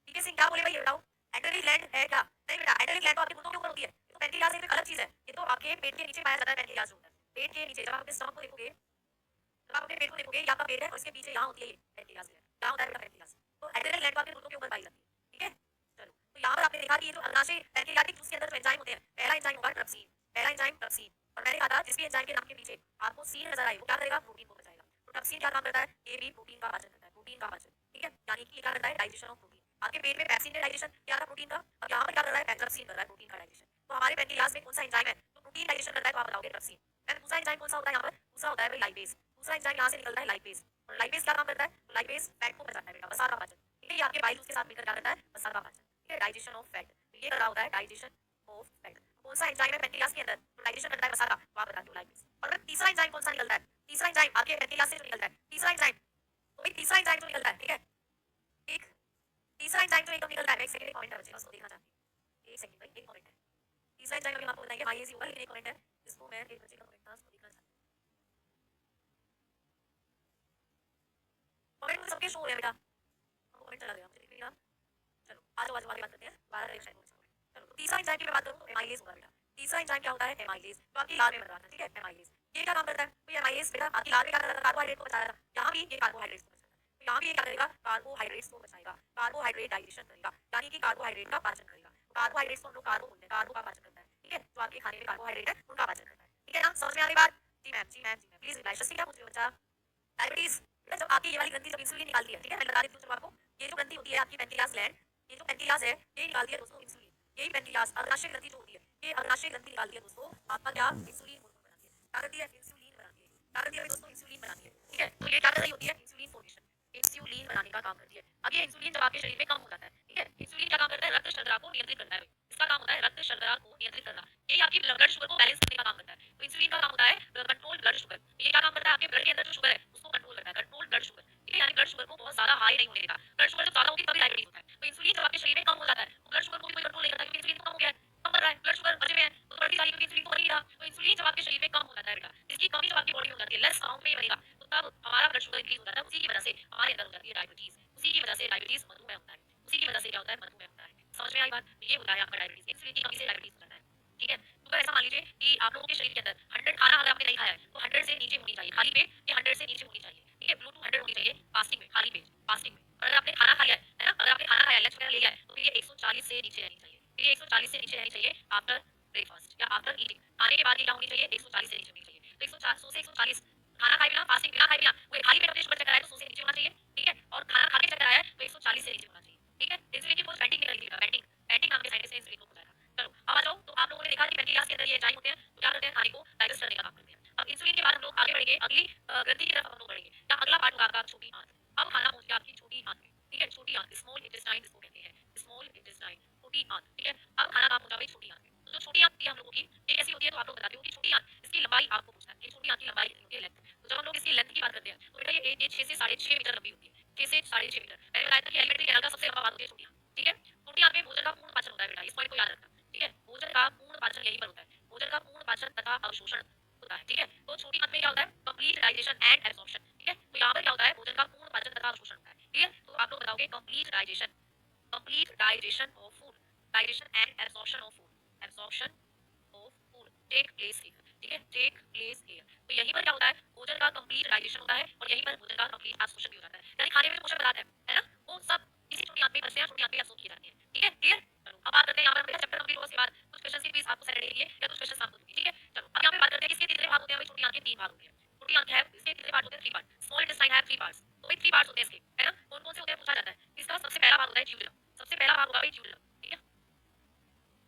पीके सिंह क्या बोले भाई, ये बताओ। एड्रेनल ग्लैंड है क्या, नहीं बेटा, एड्रेनल ग्लैंड तो आपके घुटनों के ऊपर होती है, ये तो पेनक्रियाज एक अलग चीज है, ये तो आपके पेट के नीचे पाया जाता है, पेनक्रियाज जो होता है पेट के नीचे। जब आप अपने स्टमक को देखोगे, जब आप अपने पेट को देखोगे, ये आपका पेट है और इसके पीछे यहाँ होती है ये पेनक्रियाज ग्लैंड, यहाँ होता है बेटा पेनक्रियाज। तो एड्रेनल ग्लैंड तो आपके घुटनों के ऊपर पाई जाती है, ठीक है। चलो तो यहाँ पर आपने देखा कि ये जो अग्नाशय पेनक्रियाटिक जूस के अंदर जो एंजाइम होते हैं, पहला एंजाइम होगा ट्रिप्सिन, पहला एंजाइम ट्रिप्सिन। और मैंने कहा था जिस भी एंजाइम के नाम के पीछे आपको सीन नजर आए वो क्या करेगा, प्रोटीन को बचाएगा। तो ट्रिप्सिन क्या काम करता है, ये भी प्रोटीन का पाचन करता है, प्रोटीन का पाचन, ठीक है, यानी कि ये क्या करता है, डाइजेशन ऑफ प्रोटीन। आपके पेट में पैप्सिन ने डाइजेशन किया था प्रोटीन का, अब यहाँ पर क्या कर रहा है, ट्रिप्सिन कर रहा है प्रोटीन का डाइजेशन। तो हमारे पेनक्रियाज में कौन सा एंजाइम है तो प्रोटीन डाइजेशन करता है, तो आप बताओगे ट्रिप्सिन। एंड दूसरा एंजाइम कौन सा होता है यहाँ पर, दूसरा होता है भाई लाइपेज। दूसरा एंजाइम यहाँ से निकलता है लाइपेज, और लाइपेज क्या काम करता है, तो लाइपेज फैट को पचाता है बेटा, वसा का पाचन। ठीक है, ये आपके बाइल के साथ मिलकर क्या करता है, वसा का पाचन। ठीक है, डाइजेशन ऑफ फैट, ये कर रहा होता है डाइजेशन ऑफ फैट। कौन सा एंजाइम है पेनक्रियाज के अंदर तो डाइजेशन करता है वसा का, तो आप बता दो लाइपेज। और फिर तीसरा एंजाइम कौन सा निकलता है, तीसरा एंजाइम आपके पेनक्रियाज से जो निकलता है, तीसरा एंजाइम, तो भाई तीसरा एंजाइम जो निकलता है, ठीक है, एक तीसरा एंजाइम जो एकदम निकलता है, एक सेकंड कमेंट है बच्चे, उसको देखना चाहती हूँ, एक सेकंड भाई, एक कमेंट है। तीसरा एंजाइम अभी हम आपको बताएंगे, माइलेज होगा, लेकिन एक कमेंट है जिसको मैं एक बच्चे का कमेंट था उसको देखना चाहती हूँ। कमेंट मुझे सबके शो हो रहे हैं बेटा, कमेंट चला गया मुझे दिख नहीं रहा। चलो आ जाओ आगे बात करते हैं, 12 शायद हो जाए। चलो तो तीसरा एंजाइम की मैं बात करूँ तो एमाइलेज होगा बेटा। तीसरा एंजाइम क्या होता है, एमाइलेज, तो आपकी लार में बन रहा था, ठीक है, एमाइलेज। ये क्या काम करता है, तो ये एमाइलेज बेटा आपकी लार में क्या करता है, कार्बोहाइड्रेट को बचाया था, यहाँ भी ये कार्बोहाइड्रेट्स को बचाता है, तो यहाँ भी ये क्या करेगा, कार्बोहाइड्रेट्स को बचाएगा, कार्बोहाइड्रेट डाइजेशन करेगा, यानी कि कार्बोहाइड्रेट का पाचन करेगा। कार्बोहाइड्रेट्स को हम लोग कार्बो बोलते हैं, कार्बो का पाचन करता है, ठीक है, जो आपके खाने में कार्बोहाइड्रेट है उनका पाचन करता है। ठीक है ना, समझ में आ रही बात, जी मैम, जी मैम, जी मैम, प्लीज रिप्लाई। शशि क्या पूछ रहे हो बच्चा, डायबिटीज, जब आपकी ये वाली ग्रंथि जब इंसुलिन निकालती है, ठीक है, मैं बता देती हूँ चलो आपको, ये जो ग्रंथि होती है आपकी पेनक्रियाज ग्लैंड, ये जो पेनक्रियाज है ये निकालती है दोस्तों इंसुलिन। यही पेनक्रियाज अग्नाशय ग्रंथि जो होती है, ये अग्नाशय ग्रंथि निकालती है दोस्तों आपका क्या, इंसुलिन हार्मोन बनाती है। क्या करती है, इंसुलिन बनाती है, क्या करती है दोस्तों, इंसुलिन बनाती है। ठीक है, तो ये क्या कर रही होती है, इंसुलिन फॉर्मेशन, इंसुलिन बनाने का काम करती है। अब ये इंसुलिन जब आपके शरीर में कम हो जाता है, ठीक है, इंसुलिन क्या काम करता है, रक्त शर्करा को नियंत्रित करता है। इसका काम होता है रक्त शर्करा को नियंत्रित करना, यही आपकी ब्लड शुगर को बैलेंस करने का काम करता है। तो इंसुलिन का काम होता है कंट्रोल ब्लड शुगर, ये क्या काम करता है, आपके ब्लड के अंदर जो शुगर है उसको कंट्रोल करता है, कंट्रोल ब्लड शुगर। ठीक है, यानी ब्लड शुगर को बहुत ज्यादा हाई नहीं होने देता, ब्लड शुगर जब ज्यादा होगी तभी डायबिटीज होता है। तो इंसुलिन जब आपके शरीर में कम हो जाता है तो ब्लड शुगर को भी कोई कंट्रोल नहीं करता, क्योंकि इंसुलिन तो कम हो गया है, कम कर रहा है, ब्लड शुगर बढ़े हुए हैं, तो बढ़ती जा रही है, क्योंकि इंसुलिन तो बन ही रहा। तो इंसुलिन जब आपके शरीर में कम हो जाता है बेटा, इसकी कमी जब आपकी बॉडी में हो जाती है, लेस अमाउंट में बनेगा, तो तब हमारा ब्लड शुगर इंक्रीज हो जाता है, उसी की वजह से हमारे अंदर हो जाती है डायबिटीज, उसी की वजह से डायबिटीज मधुमेह होता है, उसी की वजह से क्या होता है, मधुमेह होता है। समझ में आई बात, ये होता है आपका डायबिटीज, इंसुलिन की कमी से डायबिटीज हो जाता है। ठीक है, तो ऐसा मान लीजिए कि आप लोगों के शरीर के अंदर 100 खाना अगर आपने नहीं खाया है तो 100 से नीचे होनी चाहिए, खाली पेट ये 100 से नीचे होनी चाहिए। ठीक है, ब्लू टू 100 होनी चाहिए फास्टिंग में, खाली पेट फास्टिंग में। और अगर आपने खाना खा लिया है ना, अगर आपने खाना खाया लंच वगैरह ले लिया है तो फिर ये 140 से नीचे रहनी चाहिए, फिर ये 140 से नीचे रहनी चाहिए आफ्टर ब्रेकफास्ट या आफ्टर ईटिंग, खाने के बाद ये क्या होनी चाहिए, 140 से नीचे होनी चाहिए। तो 100 से 140 खाना खाए बिना, फास्टिंग बिना खाए बिना, वो खाली पेट अपने शुगर चेक कराए तो 100 से नीचे होना चाहिए। ठीक है, और खाना खा के चेक कराया है तो 140 से नीचे होना चाहिए। ठीक है, इंसुलिन की पोस्ट बैंटिंग निकल गई, बैंटिंग बैंटिंग नाम के साइंटिस्ट ने इंसुलिन को खोजा था। चलो अब आ जाओ, तो आप लोगों ने देखा कि पेनक्रियाज के अंदर ये एंजाइम होते हैं, तो क्या करते हैं, खाने को डाइजेस्ट करने का काम करते हैं। अब इंसुलिन के बाद हम लोग आगे बढ़ेंगे, अगली ग्रंथि की तरफ हम लोग बढ़ेंगे, या अगला पार्ट होगा आपका छोटी आंत। अब खाना पहुंच गया आपकी छोटी आंत में, ठीक है, छोटी आंत, स्मॉल इंटेस्टाइन जिसको कहते हैं, स्मॉल इंटेस्टाइन, छोटी आंत। ठीक है, अब खाना कहाँ पहुंचा भाई, छोटी आंत में। तो जो छोटी आंत थी हम लोगों की, ये कैसी होती है, तो आप लोग बताते हो कि छोटी आंत, इसकी लंबाई आपको पूछना है, ये छोटी आंत की लंबाई होती है, लेंथ। तो जब हम लोग इसकी लेंथ की बात करते हैं तो बेटा ये 6 से 6.5 मीटर लंबी होती है, 6 से 6.5 मीटर। मैंने बताया था कि एलिमेंट्री कैनाल का सबसे लंबा भाग होती है छोटी आंत। ठीक है, छोटी आंत में भोजन का पूर्ण पाचन होता है बेटा, इस पॉइंट को याद रखना। ठीक है, भोजन का पूर्ण पाचन यहीं पर होता है, भोजन का पूर्ण पाचन तथा अवशोषण होता है। ठीक है, तो छोटी आंत में क्या होता है, कंप्लीट डाइजेशन एंड एब्जॉर्प्शन। ठीक है, तो यहाँ पर क्या होता है, भोजन का पूर्ण पाचन तथा अवशोषण होता है। ठीक है, तो आप लोग बताओगे complete digestion of food, digestion and absorption of food, absorption of food take place here. ठीक है, टेक प्लेस हियर। तो यहीं पर क्या होता है, भोजन का कंप्लीट डाइजेशन होता है और यहीं पर भोजन का कंप्लीट अब्जॉर्प्शन भी हो जाता है, यानी खाने में जो पोषक पदार्थ है ना, वो सब इसी छोटी आंत में बसते हैं, छोटी आंत में अब्सॉर्ब किए जाते हैं। ठीक है, क्लियर। चलो अब बात करते हैं, यहाँ पर चैप्टर कंप्लीट होने के बाद कुछ क्वेश्चन की प्लीज आपको सैटरडे के लिए या कुछ क्वेश्चन आपको दूंगी। ठीक है, चलो अब यहाँ पे बात करते हैं, इसके कितने भाग होते हैं भाई, छोटी आंत के 3 भाग होते हैं। छोटी आंत है, इसके कितने पार्ट होते हैं, 3 पार्ट। स्मॉल इंटेस्टाइन है 3 पार्ट्स, तो भाई 3 पार्ट्स होते हैं इसके, है ना। कौन कौन से होते हैं पूछा जाता है। इसका सबसे पहला भाग होता है ड्यूडेनम, सबसे पहला भाग होगा भाई ड्यूडेनम। ठीक है,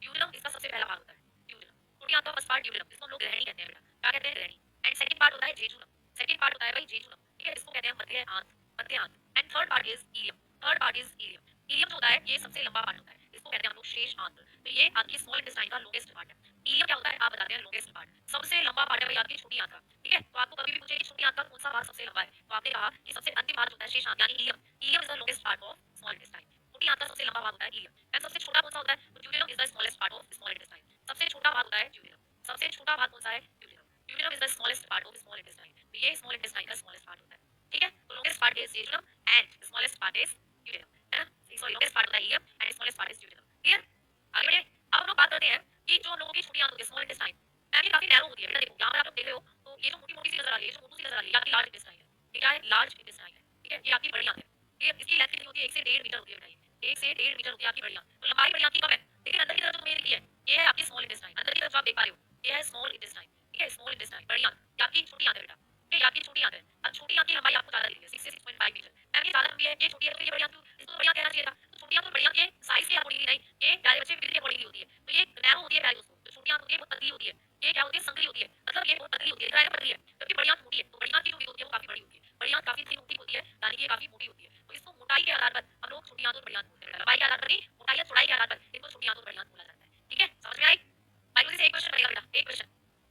ड्यूडेनम इसका सबसे पहला भाग होता है, ड्यूडेनम, छोटी आंत का फर्स्ट पार्ट ड्यूडेनम, इसको हम लोग ग्रहणी कहते हैं बेटा, क्या कहते हैं, ग्रहणी। एंड सेकंड पार्ट होता है जेजुनम, सेकंड पार्ट होता है भाई जेजुनम। ठीक है, इसको कहते हैं मध्य आंत, मध्य आंत। And third part is ileum, third part is ileum. Ileum जो होता है ये सबसे लंबा पार्ट होता है, इसको कहते हैं हम लोग शेष आंत। तो ये आपकी स्मॉल इंटेस्टाइन का लॉन्गेस्ट पार्ट है। इलियम क्या होता है, आप बताते हैं लॉन्गेस्ट पार्ट, सबसे लंबा पार्ट है भाई आपकी छोटी आंत का। ठीक है, तो आपको कभी भी पूछे कि छोटी आंत का कौन सा भाग सबसे लंबा है, तो आपने कहा कि सबसे अंतिम भाग होता है शेष आंत, यानी ileum. Ileum is the longest part of small intestine, छोटी आंत का सबसे लंबा भाग होता है इलियम। एंड सबसे छोटा कौन सा होता है, तो duodenum is the smallest part of small intestine, सबसे छोटा भाग होता है ड्यूडेनम, सबसे छोटा भाग कौन सा है, duodenum. Duodenum is the smallest part of small intestine, तो ये स्मॉल इंटेस्टाइन का स्मॉलेस्ट पार्ट होता है। ठीक है, तो longest part is duodenum and smallest part is duodenum, है ना। सॉरी, लॉन्गेस्ट पार्ट होता है ileum and smallest part is duodenum. Clear, आगे बढ़े। अब हम लोग बात करते हैं कि जो हम लोगों की छोटी आंत होती है, स्मॉल इंटेस्टाइन, ये काफी नैरो होती है बेटा। देखो यहाँ पर आप लोग देख रहे हो, तो ये जो मोटी मोटी सी नजर आ रही है, जो मोटू सी नजर आ रही है, ये आपकी लार्ज इंटेस्टाइन है। ये क्या है, लार्ज इंटेस्टाइन है। ठीक है, ये आपकी बड़ी आंत है। ठीक है, इसकी लेंथ कितनी होती है, 1 से 1.5 मीटर होती है बेटा, ये 1 से 1.5 मीटर होती है आपकी बड़ी आंत। तो लंबाई बड़ी आंत की कम है, लेकिन अंदर की तरफ जो मेरी लिखी है ये है आपकी स्मॉल इंटेस्टाइन, अंदर की तरफ जो आप देख पा रहे हो ये है स्मॉल इंटेस्टाइन। ठीक है, स्मॉल इंटेस्टाइन, बड़ी आंत, ये आपकी छोटी आंत है बेटा। ठीक है, ये आपकी छोटी आंत है। अब छोटी आंत की लंबाई आपको ज्यादा दिख रही है, 6 से 6.5 मीटर। मैम ये ज्यादा लंबी है, ये छोटी है, तो ये बड़ी आंत क्यों, इसको तो बड़ी आंत कहना चाहिए था। तो छोटी आंत और बड़ी आंत ये साइज के अकॉर्डिंगली नहीं, ये प्यारे बच्चे विधि के अकॉर्डिंगली होती है, तो ये नैरो होती है प्यारे दोस्तों, छोटी आंत होती है वो पतली होती है, ये क्या होती है संकरी होती है, मतलब ये बहुत पतली होती है, दिख रहा है ना पतली है, जबकि बड़ी आंत मोटी है, तो बड़ी आंत की जो बीट होती है वो काफी बड़ी होती है, बड़ी आंत काफी थिन होती है, यानी कि ये काफी मोटी होती है। तो इसको मोटाई के आधार पर हम लोग छोटी आंत और बड़ी आंत बोलते हैं, लंबाई के आधार पर नहीं, मोटाई या चौड़ाई के आधार पर इनको छोटी आंत और बड़ी आंत बोला जाता है। ठीक है, समझ में आई? बायोलॉजी से एक क्वेश्चन बनेगा बेटा, एक क्वेश्चन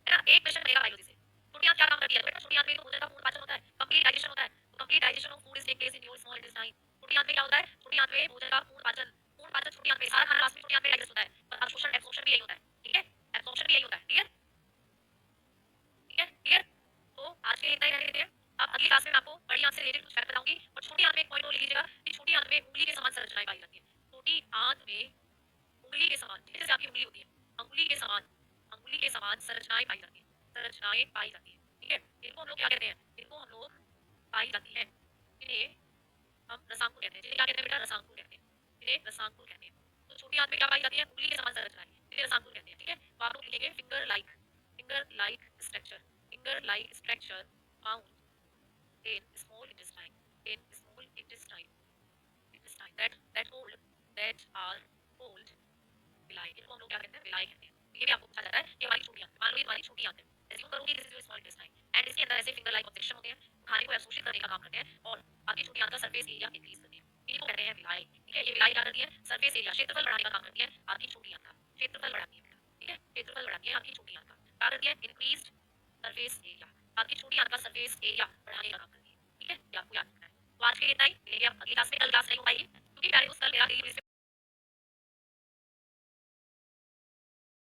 है ना, एक क्वेश्चन बनेगा बायोलॉजी से। छोटी आंत क्या काम करती है? बेटा छोटी आंत में तो भोजन का पूर्ण पाचन होता है, कंप्लीट डाइजेशन होता है, complete digestion of food is take place in your small intestine. छोटी आंत में क्या होता है? छोटी आंत में भोजन का पूर्ण पाचन छोटी आंत में, सारा खाना लास्ट में छोटी आंत में डाइजेस्ट होता है, पर अवशोषण एब्जॉर्प्शन भी यही होता है। ठीक है, एब्जॉर्प्शन भी यही होता है। ठीक है, ठीक है, क्लियर? तो आज के लिए इतना ही रहने देते हैं। अब अगली क्लास में मैं आपको बड़ी आंत से रिलेटेड कुछ फैक्ट बताऊंगी, और छोटी आंत में एक पॉइंट और लिख लीजिएगा कि छोटी आंत में उंगली के समान संरचनाएं पाई जाती हैं। छोटी आंत में उंगली के समान, जैसे आपकी उंगली होती है, अंगुली के समान संरचनाएं पाई जाती हैं, संरचनाएं पाई जाती हैं। ठीक है, इनको हम लोग क्या कहते हैं? इनको हम लोग पाई जाती हैं, इन्हें हम रसांकुल कहते हैं। जिन्हें क्या कहते हैं बेटा? रसांकुल कहते हैं, इन्हें रसांकुल कहते हैं। तो छोटी आंत में क्या पाई जाती है? उंगली के समान संरचनाएं, इन्हें रसांकुल कहते हैं। ठीक है, तो आप लोग लिखेंगे finger like structure, finger like structure found in small intestine, in small intestine that are called villi. इनको हम लोग क्या कहते हैं? विलाई कहते हैं। तो ये भी आपको पूछा जाता है कि हमारी छोटी आंत, मान लो ये हमारी छोटी आंत है, एज्यूम करो कि this is your small intestine, and इसके अंदर ऐसे फिंगर लाइक ऑब्जेक्शन होते हैं, खाने को अवशोषित करने का काम करते हैं और आपकी छोटी आंत का सरफेस एरिया इंक्रीज करते हैं। इनको कहते हैं विलाई। ठीक है, ये विलाई क्या करती है? सरफेस एरिया, क्षेत्रफल बढ़ाने का काम करती है आपकी छोटी आंत का, क्षेत्रफल बढ़ाती है बेटा। ठीक है, क्षेत्रफल बढ़ाती है आपकी छोटी आंत का, क्या करती है? इंक्रीज्ड सरफेस एरिया, आपकी छोटी आंत का सरफेस एरिया बढ़ाने का काम करती है। ठीक है, ये आपको याद रखना है। तो आज के लिए इतना ही, मिलेंगे आप अगली क्लास में। कल क्लास नहीं हो पाएगी क्योंकि प्यारे दोस्त कल मेरा डेली